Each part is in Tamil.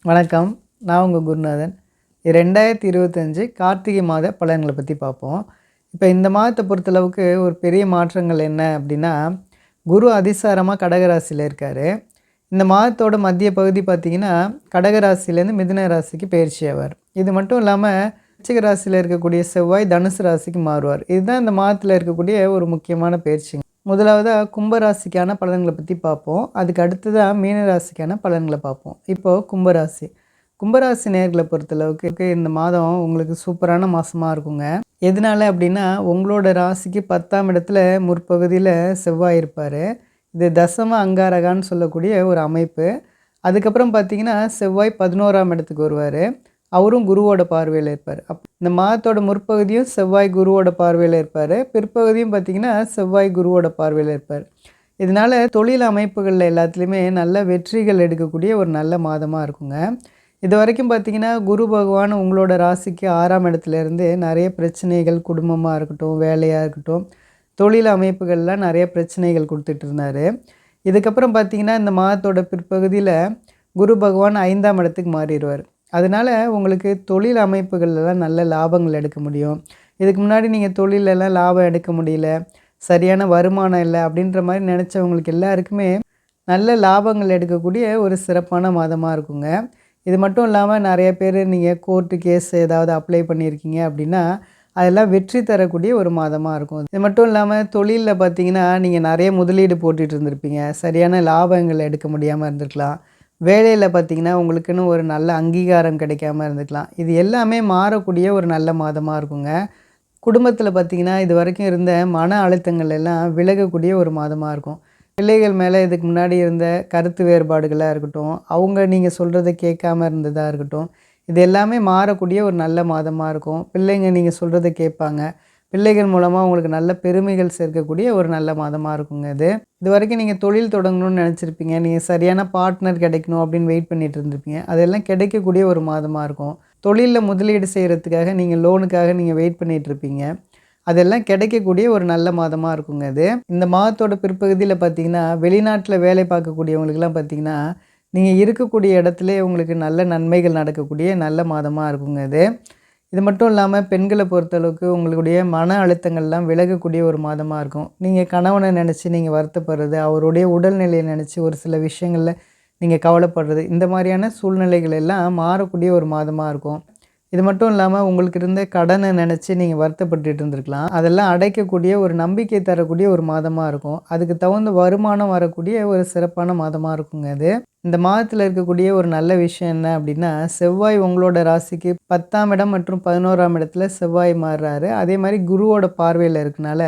வணக்கம். நான் உங்கள் குருநாதன். 2025 கார்த்திகை மாத பலன்களை பற்றி பார்ப்போம். இப்போ இந்த மாதத்தை பொறுத்தளவுக்கு ஒரு பெரிய மாற்றங்கள் என்ன அப்படின்னா, குரு அதிசாரமாக கடகராசியில் இருக்கார். இந்த மாதத்தோட மத்திய பகுதி பார்த்திங்கன்னா கடகராசிலேருந்து மிதுன ராசிக்கு பயிற்சி ஆவார். இது மட்டும் இல்லாமல் விருச்சிக ராசியில் இருக்கக்கூடிய செவ்வாய் தனுசு ராசிக்கு மாறுவார். இதுதான் இந்த மாதத்தில் இருக்கக்கூடிய ஒரு முக்கியமான பயிற்சிங்க. முதலாவதாக கும்பராசிக்கான பலன்களை பற்றி பார்ப்போம். அதுக்கு அடுத்ததாக மீன ராசிக்கான பலன்களை பார்ப்போம். இப்போது கும்பராசி நேர்களை பொறுத்தளவுக்கு இந்த மாதம் உங்களுக்கு சூப்பரான மாதமாக இருக்குங்க. எதனால அப்படின்னா, உங்களோட ராசிக்கு 10ஆம் இடத்துல முற்பகுதியில் செவ்வாய் இருப்பார். இது தசம அங்காரகான்னு சொல்லக்கூடிய ஒரு அமைப்பு. அதுக்கப்புறம் பார்த்திங்கன்னா செவ்வாய் 11ஆம் இடத்துக்கு வருவார். அவரும் குருவோட பார்வையில் இருப்பார். இந்த மாதத்தோட முற்பகுதியும் செவ்வாய் குருவோட பார்வையில் இருப்பார். பிற்பகுதியும் பார்த்திங்கன்னா செவ்வாய் குருவோட பார்வையில் இருப்பார். இதனால் தொழில் அமைப்புகளில் எல்லாத்துலேயுமே நல்ல வெற்றிகள் எடுக்கக்கூடிய ஒரு நல்ல மாதமாக இருக்குங்க. இது வரைக்கும் பார்த்திங்கன்னா குரு பகவான் உங்களோட ராசிக்கு 6ஆம் இடத்துலேருந்து நிறைய பிரச்சனைகள், குடும்பமாக இருக்கட்டும், வேலையாக இருக்கட்டும், தொழில் அமைப்புகள்லாம் நிறைய பிரச்சனைகள் கொடுத்துட்டு இருந்தார். இதுக்கப்புறம் பார்த்திங்கன்னா இந்த மாதத்தோட பிற்பகுதியில் குரு பகவான் 5ஆம் இடத்துக்கு மாறிடுவார். அதனால் உங்களுக்கு தொழில் அமைப்புகள்லாம் நல்ல லாபங்கள் எடுக்க முடியும். இதுக்கு முன்னாடி நீங்கள் தொழிலெல்லாம் லாபம் எடுக்க முடியல, சரியான வருமானம் இல்லை அப்படின்ற மாதிரி நினச்சவங்களுக்கு எல்லாருக்குமே நல்ல லாபங்கள் எடுக்கக்கூடிய ஒரு சிறப்பான மாதமாக இருக்குங்க. இது மட்டும் இல்லாமல் நிறைய பேர் நீங்கள் கோர்ட்டு கேஸ் ஏதாவது அப்ளை பண்ணியிருக்கீங்க அப்படின்னா அதெல்லாம் வெற்றி தரக்கூடிய ஒரு மாதமாக இருக்கும். இது மட்டும் இல்லாமல் தொழிலில் பார்த்திங்கன்னா நீங்கள் நிறைய முதலீடு போட்டுட்டு இருந்திருப்பீங்க, சரியான லாபங்கள் எடுக்க முடியாமல் இருந்திருக்கலாம். வேலையில் பார்த்திங்கன்னா உங்களுக்குன்னு ஒரு நல்ல அங்கீகாரம் கிடைக்காம இருந்துக்கலாம். இது எல்லாமே மாறக்கூடிய ஒரு நல்ல மாதமாக இருக்குங்க. குடும்பத்தில் பார்த்திங்கன்னா இது வரைக்கும் இருந்த மன அழுத்தங்கள் எல்லாம் விலகக்கூடிய ஒரு மாதமாக இருக்கும். பிள்ளைகள் மேலே இதுக்கு முன்னாடி இருந்த கருத்து வேறுபாடுகளாக இருக்கட்டும், அவங்க நீங்கள் சொல்கிறத கேட்காம இருந்ததாக இருக்கட்டும், இது எல்லாமே மாறக்கூடிய ஒரு நல்ல மாதமாக இருக்கும். பிள்ளைங்க நீங்கள் சொல்கிறத கேட்பாங்க. பிள்ளைகள் மூலமாக உங்களுக்கு நல்ல பெருமைகள் சேர்க்கக்கூடிய ஒரு நல்ல மாதமாக இருக்குங்க இது வரைக்கும் நீங்கள் தொழில் தொடங்கணும்னு நினச்சிருப்பீங்க, நீங்கள் சரியான பார்ட்னர் கிடைக்கணும் அப்படின்னு வெயிட் பண்ணிகிட்டு இருந்திருப்பீங்க. அதெல்லாம் கிடைக்கக்கூடிய ஒரு மாதமாக இருக்கும். தொழிலில் முதலீடு செய்கிறதுக்காக நீங்கள் லோனுக்காக நீங்கள் வெயிட் பண்ணிகிட்ருப்பீங்க, அதெல்லாம் கிடைக்கக்கூடிய ஒரு நல்ல மாதமாக இருக்குங்க இந்த மாதத்தோட பிற்பகுதியில் பார்த்திங்கன்னா வெளிநாட்டில் வேலை பார்க்கக்கூடியவங்களுக்கெல்லாம் பார்த்திங்கன்னா நீங்கள் இருக்கக்கூடிய இடத்துல உங்களுக்கு நல்ல நன்மைகள் நடக்கக்கூடிய நல்ல மாதமாக இருக்குங்க இது மட்டும் இல்லாமல் பெண்களை பொறுத்தளவுக்கு உங்களுடைய மன அழுத்தங்கள்லாம் விலகக்கூடிய ஒரு மாதமாக இருக்கும். நீங்கள் கணவனை நினச்சி நீங்கள் வருத்தப்படுறது, அவருடைய உடல்நிலையை நினச்சி ஒரு சில விஷயங்களில் நீங்கள் கவலைப்படுறது, இந்த மாதிரியான சூழ்நிலைகள் எல்லாம் மாறக்கூடிய ஒரு மாதமாக இருக்கும். இது மட்டும் இல்லாமல் உங்களுக்கு இருந்த கடனை நினச்சி நீங்கள் வருத்தப்பட்டுட்டு இருந்திருக்கலாம். அதெல்லாம் அடைக்கக்கூடிய ஒரு நம்பிக்கை தரக்கூடிய ஒரு மாதமாக இருக்கும். அதுக்கு தகுந்த வருமானம் வரக்கூடிய ஒரு சிறப்பான மாதமாக இருக்குங்க இந்த மாதத்தில் இருக்கக்கூடிய ஒரு நல்ல விஷயம் என்ன அப்படின்னா, செவ்வாய் உங்களோட ராசிக்கு 10ஆம் இடம் மற்றும் 11ஆம் இடத்துல செவ்வாய் மாறுறாரு. அதே மாதிரி குருவோட பார்வையில் இருக்கனால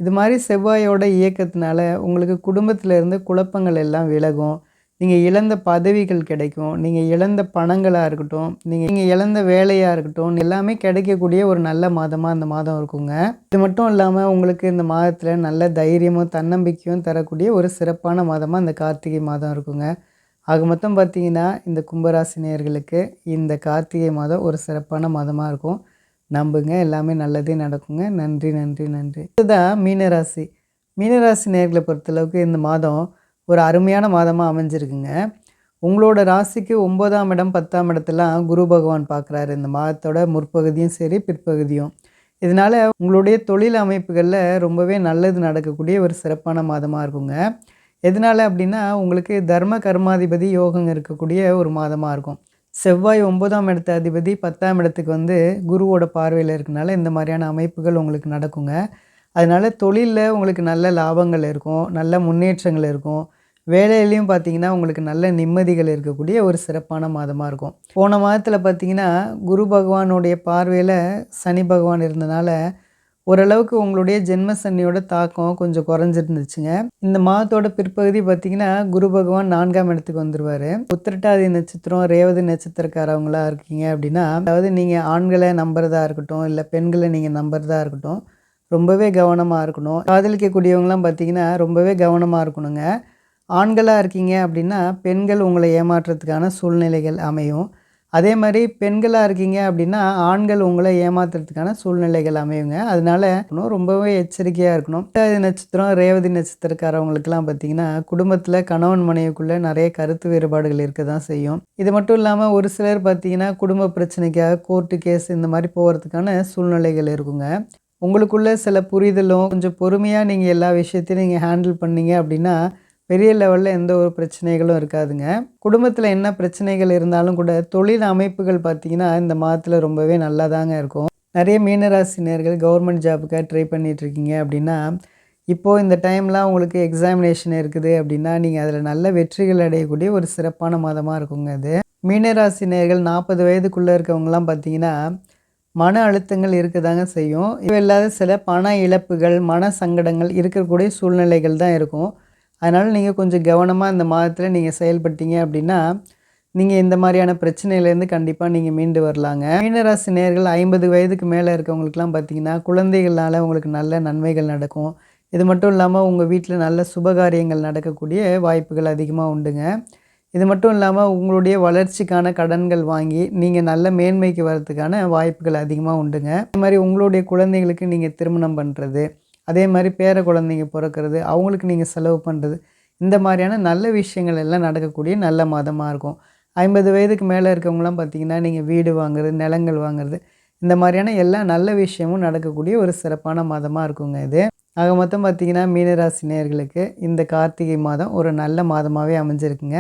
இது மாதிரி செவ்வாயோட இயக்கத்தினால உங்களுக்கு குடும்பத்தில் இருந்து குழப்பங்கள் எல்லாம் விலகும். நீங்கள் இழந்த பதவிகள் கிடைக்கும், நீங்கள் இழந்த பணங்களாக இருக்கட்டும், நீங்கள் இழந்த வேலையாக இருக்கட்டும், எல்லாமே கிடைக்கக்கூடிய ஒரு நல்ல மாதமாக இந்த மாதம் இருக்குங்க. இது மட்டும் இல்லாமல் உங்களுக்கு இந்த மாதத்தில் நல்ல தைரியமும் தன்னம்பிக்கையும் தரக்கூடிய ஒரு சிறப்பான மாதமாக இந்த கார்த்திகை மாதம் இருக்குங்க. ஆக மொத்தம் பார்த்திங்கன்னா இந்த கும்பராசி நேயர்களுக்கு இந்த கார்த்திகை மாதம் ஒரு சிறப்பான மாதமாக இருக்கும். நம்புங்க, எல்லாமே நல்லதே நடக்குங்க. நன்றி நன்றி நன்றி. இதுதான் மீனராசி நேயர்களை பொறுத்தளவுக்கு இந்த மாதம் ஒரு அருமையான மாதமாக அமைஞ்சிருக்குங்க. உங்களோட ராசிக்கு 9ஆம் இடம் 10ஆம் இடத்துலாம் குரு பகவான் பார்க்குறாரு இந்த மாதத்தோட முற்பகுதியும் சரி பிற்பகுதியும். இதனால் உங்களுடைய தொழில் அமைப்புகளில் ரொம்பவே நல்லது நடக்கக்கூடிய ஒரு சிறப்பான மாதமாக இருக்குங்க. எதனால் அப்படின்னா உங்களுக்கு தர்ம கர்மாதிபதி யோகம் இருக்கக்கூடிய ஒரு மாதமாக இருக்கும். செவ்வாய் 9ஆம் இடத்து அதிபதி 10ஆம் இடத்துக்கு வந்து குருவோட பார்வையில் இருக்கனால இந்த மாதிரியான அமைப்புகள் உங்களுக்கு நடக்குங்க. அதனால் தொழிலில் உங்களுக்கு நல்ல லாபங்கள் இருக்கும், நல்ல முன்னேற்றங்கள் இருக்கும். வேலையிலையும் பார்த்திங்கன்னா உங்களுக்கு நல்ல நிம்மதிகள் இருக்கக்கூடிய ஒரு சிறப்பான மாதமாக இருக்கும். போன மாதத்தில் பார்த்திங்கன்னா குரு பகவானுடைய பார்வையில் சனி பகவான் இருந்தனால ஓரளவுக்கு உங்களுடைய ஜென்ம சனியோட தாக்கம் கொஞ்சம் குறைஞ்சிருந்துச்சுங்க. இந்த மாதத்தோட பிற்பகுதி பார்த்திங்கன்னா குரு பகவான் 4ஆம் இடத்துக்கு வந்துடுவார். உத்திரட்டாதி நட்சத்திரம், ரேவதி நட்சத்திரக்காரவங்களாக இருக்கீங்க அப்படின்னா, அதாவது நீங்கள் ஆண்களை நம்புறதா இருக்கட்டும், இல்லை பெண்களை நீங்கள் நம்புறதா இருக்கட்டும், ரொம்பவே கவனமாக இருக்கணும். காதலிக்கக்கூடியவங்களாம் பார்த்திங்கன்னா ரொம்பவே கவனமாக இருக்கணுங்க. ஆண்களாக இருக்கீங்க அப்படின்னா பெண்கள் உங்களை ஏமாற்றுறதுக்கான சூழ்நிலைகள் அமையும். அதே மாரி பெண்களா இருக்கீங்க அப்படின்னா, ஆண்கள் உங்கள ஏமாத்துறதுக்கான சூழ்நிலைகள் அமையுங்க. அதனால இன்னும் ரொம்பவே எச்சரிக்கையா இருக்கணும். புரட்டாதி நட்சத்திரம், ரேவதி நட்சத்திரக்காரவங்களுக்கெல்லாம் பார்த்தீங்கன்னா, குடும்பத்தில கணவன் மனைவிக்குள்ள நெறைய கருத்து வேறுபாடுகள் இருக்க தான் செய்யும். இது மட்டும் இல்லாம ஒரு சிலர் பார்த்தீங்கன்னா, குடும்ப பிரச்சனைக்காக கோர்ட்டு கேஸ் இந்த மாரி போறதுக்கான சூழ்நிலைகள் இருக்குங்க. உங்களுக்குள்ள சில புரிதலும், கொஞ்சம் பொறுமையா நீங்க எல்லா விஷயத்தையும் நீங்க ஹேண்டில் பண்ணீங்க அப்படின்னா, பெரிய லெவல்ல எந்த ஒரு பிரச்சனைகளும் இருக்காதுங்க. குடும்பத்தில என்ன பிரச்சனைகள் இருந்தாலும் கூட, தொழில் அமைப்புகள் பார்த்தீங்கன்னா, இந்த மாதத்தில ரொம்பவே நல்லா தாங்க இருக்கும். நெறைய மீனராசி நேயர்கள் கவர்மெண்ட் ஜாப்‌க்காக ட்ரை பண்ணிட்டுருக்கீங்க அப்படின்னா, இப்போ இந்த டைம்லாம் உங்களுக்கு எக்ஸாமினேஷன் இருக்குது அப்படின்னா, நீங்க அதில நல்ல வெற்றிகள் அடையக்கூடிய ஒரு சிறப்பான மாதமா இருக்குங்க இது. மீனராசி நேயர்கள் 40 வயதுக்குள்ள இருக்கவங்கலாம் பார்த்தீங்கன்னா, மன அழுத்தங்கள் இருக்கதாங்க செய்யும். இல்லாத சில பண இழப்புகள், மன சங்கடங்கள் இருக்கக்கூடிய சூழ்நிலைகள் தான் இருக்கும். அதனால நீங்க கொஞ்சம் கவனமா இந்த மாதத்தில நீங்க செயல்பட்டீங்க அப்படின்னா, நீங்க இந்த மாரியான பிரச்சனையிலேருந்து கண்டிப்பா நீங்க மீண்டு வரலாங்க. மீனராசி நேயர்கள் 50 வயதுக்கு மேல இருக்கவங்களுக்குலாம் பார்த்தீங்கன்னா, குழந்தைகள்னால உங்களுக்கு நல்ல நன்மைகள் நடக்கும். இது மட்டும் இல்லாம உங்க வீட்ல நல்ல சுபகாரியங்கள் நடக்கக்கூடிய வாய்ப்புகள் அதிகமா உண்டுங்க. இது மட்டும் இல்லாம உங்களுடைய வளர்ச்சிக்கான கடன்கள் வாங்கி, நீங்க நல்ல மேன்மைக்கு வரதுக்கான வாய்ப்புகள் அதிகமா உண்டுங்க. அதே மாரி உங்களுடைய குழந்தைகளுக்கு நீங்க திருமணம் பண்றது, அதே மாரி பேர குழந்தைங்க பொறக்கிறது, அவங்களுக்கு நீங்க செலவு பண்றது, இந்த மாரியான நல்ல விஷயங்கள் எல்லாம் நடக்கக்கூடிய நல்ல மாதமா இருக்கும். 50 வயதுக்கு மேல இருக்கவங்கலாம் பார்த்தீங்கன்னா, நீங்க வீடு வாங்குறது, நிலங்கள் வாங்குறது, இந்த மாரியான எல்லா நல்ல விஷயமும் நடக்கக்கூடிய ஒரு சிறப்பான மாதமா இருக்குங்க இது. ஆக மொத்தம் பார்த்தீங்கன்னா, மீனராசி நேயர்களுக்கு இந்த கார்த்திகை மாதம் ஒரு நல்ல மாதமாவே அமைஞ்சிருக்குங்க.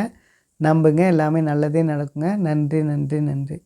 நம்புங்க எல்லாமே நல்லதே நடக்குங்க. நன்றி, நன்றி, நன்றி.